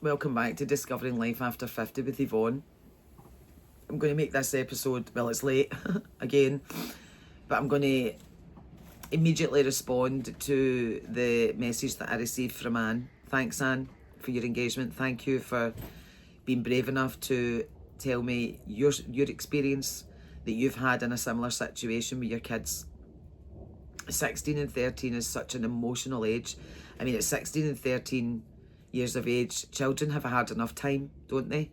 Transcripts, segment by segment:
Welcome back to Discovering Life After 50 with Yvonne. I'm going to make this episode, well, it's late again, but I'm going to immediately respond to the message that I received from Anne. Thanks, Anne, for your engagement. Thank you for being brave enough to tell me your experience that you've had in a similar situation with your kids. 16 and 13 is such an emotional age. I mean, at 16 and 13 years of age, children have a hard enough time, don't they?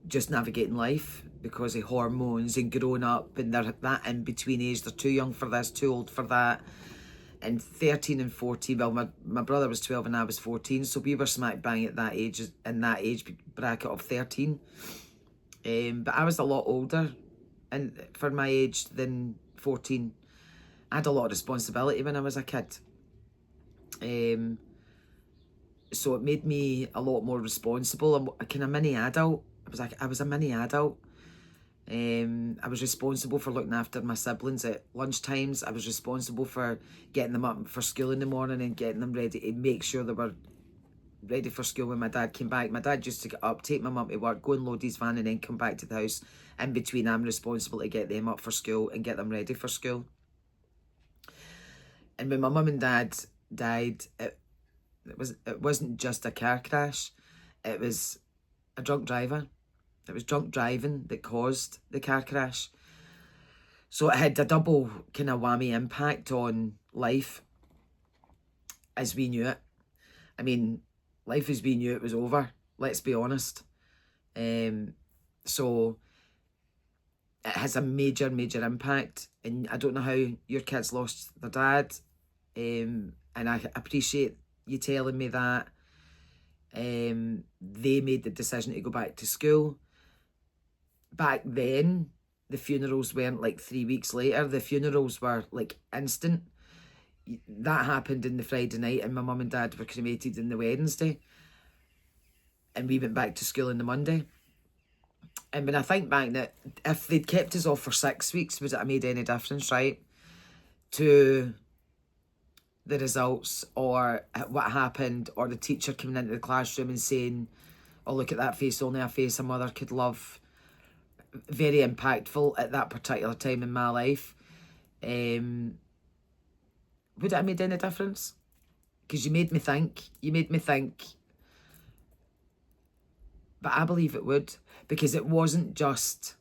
Just navigating life because of hormones and growing up, and they're that in between age. They're too young for this, too old for that. And 13 and 14, well, my brother was 12 and I was 14, so we were smack bang at that age, in that age bracket of 13. But I was a lot older and for my age than 14. I had a lot of responsibility when I was a kid. So it made me a lot more responsible. I'm a kind of mini adult. I was a mini adult. I was responsible for looking after my siblings at lunch times. I was responsible for getting them up for school in the morning and getting them ready to make sure they were ready for school when my dad came back. My dad used to get up, take my mum to work, go and load his van and then come back to the house. In between, I'm responsible to get them up for school and get them ready for school. And when my mum and dad died, it wasn't just a car crash, it was a drunk driver. It was drunk driving that caused the car crash. So it had a double kind of whammy impact on life as we knew it. I mean, life as we knew it was over, let's be honest. So it has a major impact, and I don't know how your kids lost their dad, and I appreciate you telling me that they made the decision to go back to school. Back then, the funerals weren't like 3 weeks later. The funerals were like instant. That happened in the Friday night, and my mum and dad were cremated in the Wednesday, and we went back to school on the Monday. And when I think back, that if they'd kept us off for 6 weeks, would it have made any difference, right, to the results or what happened, or the teacher coming into the classroom and saying, oh, look at that face, only a face a mother could love? Very impactful at that particular time in my life. Would it have made any difference? Because you made me think. But I believe it would, because it wasn't just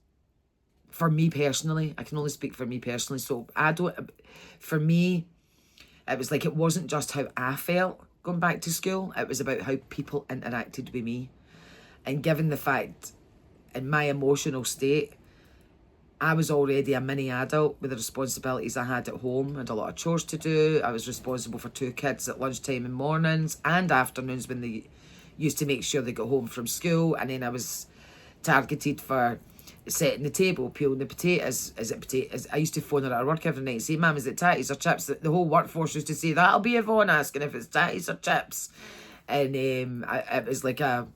for me personally. I can only speak for me personally. So for me, it was like, it wasn't just how I felt going back to school. It was about how people interacted with me. And given the fact, in my emotional state, I was already a mini adult with the responsibilities I had at home. I had a lot of chores to do. I was responsible for 2 kids at lunchtime and mornings and afternoons when they used to make sure they got home from school. And then I was targeted for setting the table, peeling the potatoes. Is it potatoes? I used to phone her at work every night and say, Mum, is it tatties or chips? The whole workforce used to say, that'll be Yvonne asking if it's tatties or chips. And it was like a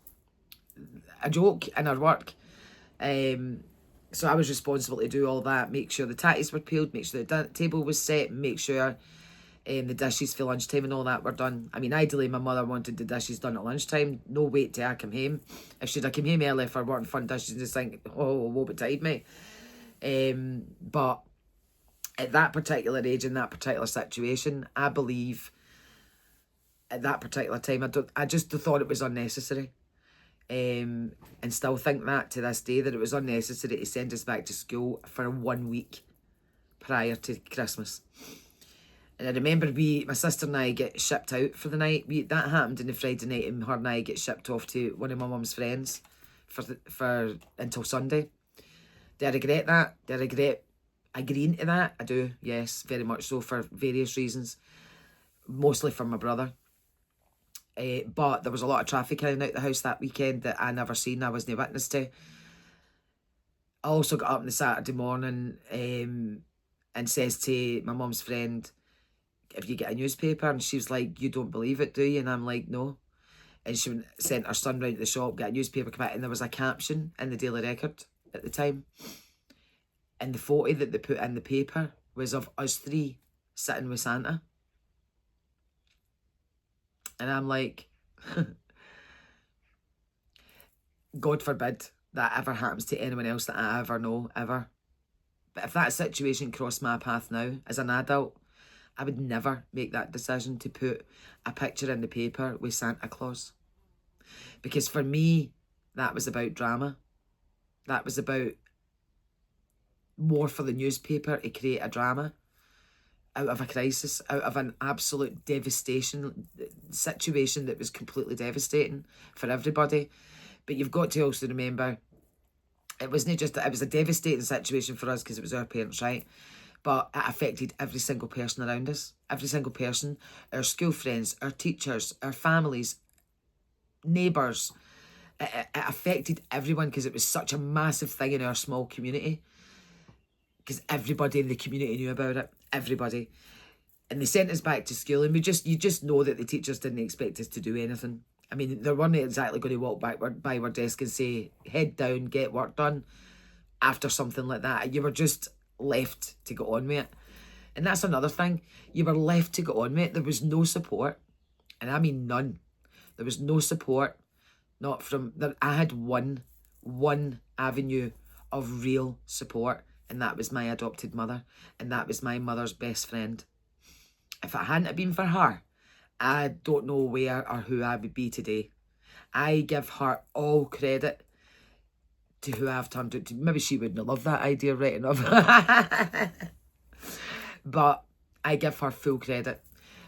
joke in her work. So I was responsible to do all that, make sure the tatties were peeled, make sure the table was set, make sure the dishes for lunchtime and all that were done. I mean, ideally, my mother wanted the dishes done at lunchtime. No wait till I come home. If she'd have come home early for work and fun dishes and just think, oh, woe betide me. But at that particular age, in that particular situation, I believe at that particular time, I just thought it was unnecessary. And still think that to this day, that it was unnecessary to send us back to school for 1 week prior to Christmas. And I remember my sister and I get shipped out for the night. That happened on the Friday night, and her and I get shipped off to one of my mum's friends for until Sunday. Do I regret that? Do I regret agreeing to that? I do, yes, very much so, for various reasons. Mostly for my brother. But there was a lot of traffic in and out the house that weekend that I never seen. I wasn't a witness to. I also got up on the Saturday morning and says to my mum's friend, if you get a newspaper, and she was like, you don't believe it, do you? And I'm like, no. And she sent her son round to the shop, got a newspaper, come back, and there was a caption in the Daily Record at the time. And the photo that they put in the paper was of us 3 sitting with Santa. And I'm like, God forbid that ever happens to anyone else that I ever know, ever. But if that situation crossed my path now, as an adult, I would never make that decision to put a picture in the paper with Santa Claus. Because for me, that was about drama. That was about more for the newspaper to create a drama out of a crisis, out of an absolute devastation situation that was completely devastating for everybody. But you've got to also remember, it wasn't just that it was a devastating situation for us because it was our parents, right? But it affected every single person around us, every single person, our school friends, our teachers, our families, neighbours. It affected everyone because it was such a massive thing in our small community. Because everybody in the community knew about it, everybody. And they sent us back to school, and you just know that the teachers didn't expect us to do anything. I mean, they weren't exactly going to walk back by our desk and say, head down, get work done, after something like that. You were just left to go on with it. And that's another thing. You were left to go on with it. There was no support. And I mean none. There was no support. Not from... I had one avenue of real support. And that was my adopted mother. And that was my mother's best friend. If it hadn't been for her, I don't know where or who I would be today. I give her all credit to who I've turned out to. Maybe she wouldn't love that idea right enough. But I give her full credit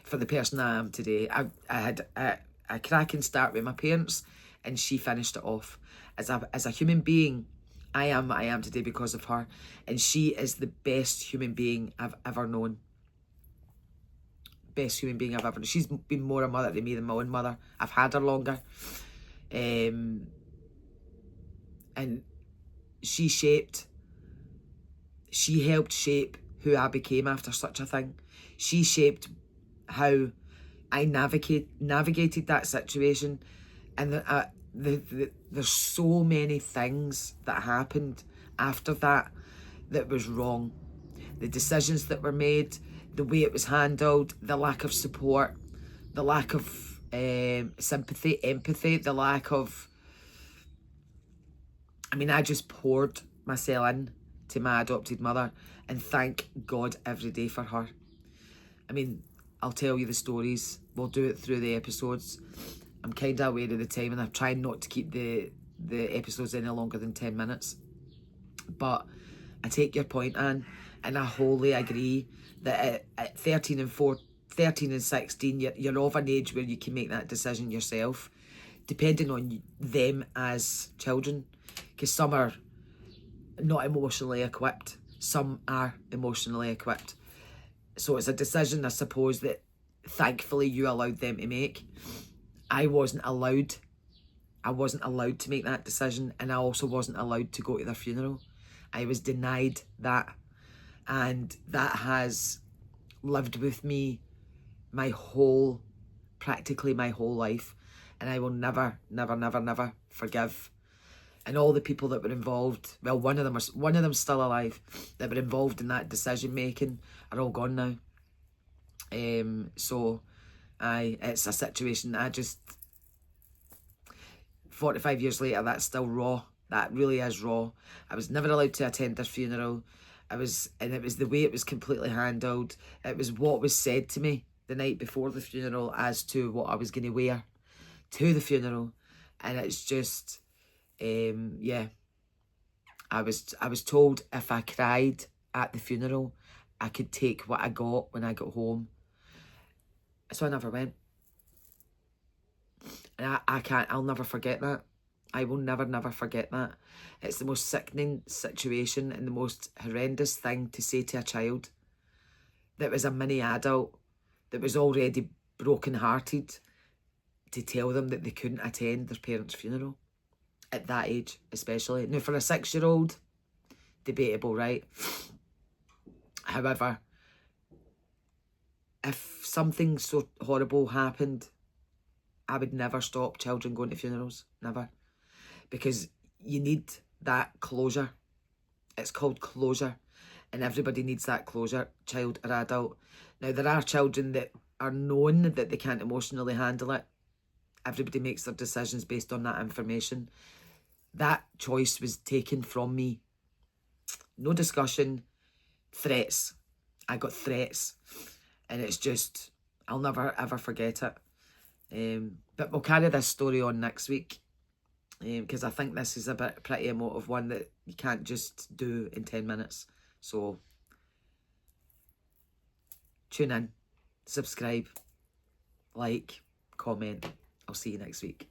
for the person I am today. I had a cracking start with my parents, and she finished it off. As a human being, I am what I am today because of her. And she is the best human being I've ever known. Best human being I've ever known. She's been more a mother to me than my own mother. I've had her longer. And she helped shape who I became after such a thing. She shaped how I navigated that situation. And there's so many things that happened after that was wrong. The decisions that were made, the way it was handled, the lack of support, the lack of sympathy, empathy, the lack of... I mean, I just poured myself in to my adopted mother and thank God every day for her. I mean, I'll tell you the stories. We'll do it through the episodes. I'm kind of aware of the time, and I'm trying not to keep the episodes any longer than 10 minutes. But I take your point, Anne, and I wholly agree that at 13 and 16, you're of an age where you can make that decision yourself, depending on them as children. Because some are not emotionally equipped. Some are emotionally equipped. So it's a decision, I suppose, that thankfully you allowed them to make. I wasn't allowed. I wasn't allowed to make that decision, and I also wasn't allowed to go to their funeral. I was denied that, and that has lived with me practically my whole life, and I will never, never, never, never forgive. And all the people that were involved, well, one of them's still alive, that were involved in that decision making are all gone now. So it's a situation I just, 45 years later, that's still raw. That really is raw. I was never allowed to attend their funeral. And it was the way it was completely handled. It was what was said to me the night before the funeral as to what I was going to wear to the funeral. And it's just, yeah. I was told if I cried at the funeral, I could take what I got when I got home. So I never went. And I'll never forget that. I will never, never forget that. It's the most sickening situation and the most horrendous thing to say to a child that was a mini adult, that was already broken-hearted, to tell them that they couldn't attend their parents' funeral at that age, especially. Now, for a 6-year-old, debatable, right? However, if something so horrible happened, I would never stop children going to funerals. Never. Because you need that closure. It's called closure. And everybody needs that closure, child or adult. Now, there are children that are known that they can't emotionally handle it. Everybody makes their decisions based on that information. that choice was taken from me. No discussion, threats. I got threats, and it's just, I'll never ever forget it. But we'll carry this story on next week, because I think this is a pretty emotive one that you can't just do in 10 minutes. So tune in, subscribe, like, comment. I'll see you next week.